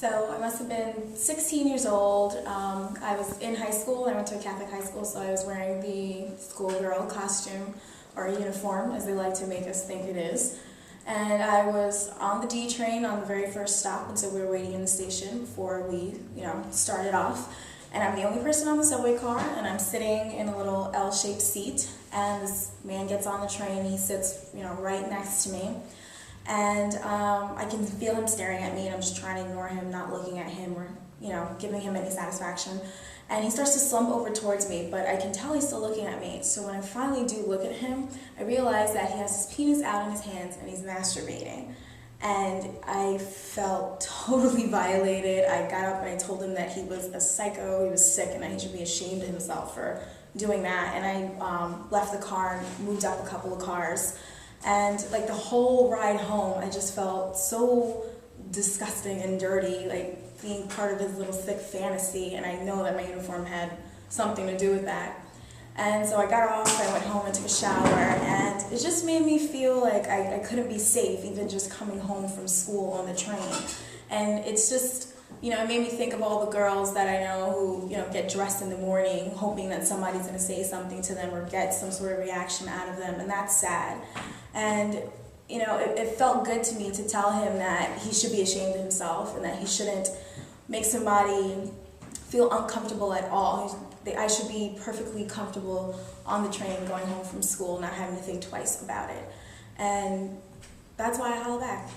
So I must have been 16 years old. I was in high school. I went to a Catholic high school, so I was wearing the schoolgirl costume, or uniform, as they like to make us think it is. And I was on the D train on the very first stop, and so we were waiting in the station before we, started off. And I'm the only person on the subway car, and I'm sitting in a little L-shaped seat. And this man gets on the train. He sits, right next to me. And I can feel him staring at me, and I'm just trying to ignore him, not looking at him or, giving him any satisfaction. And he starts to slump over towards me, but I can tell he's still looking at me. So when I finally do look at him, I realize that he has his penis out in his hands and he's masturbating. And I felt totally violated. I got up and I told him that he was a psycho, he was sick, and that he should be ashamed of himself for doing that. And I left the car and moved up a couple of cars. And like the whole ride home, I just felt so disgusting and dirty, like being part of his little sick fantasy. And I know that my uniform had something to do with that. And so I got off, I went home and took a shower, and it just made me feel like I couldn't be safe, even just coming home from school on the train. And it's just, it made me think of all the girls that I know who, get dressed in the morning, hoping that somebody's going to say something to them or get some sort of reaction out of them, and that's sad. And, it felt good to me to tell him that he should be ashamed of himself and that he shouldn't make somebody feel uncomfortable at all. I should be perfectly comfortable on the train going home from school, not having to think twice about it. And that's why I holla back.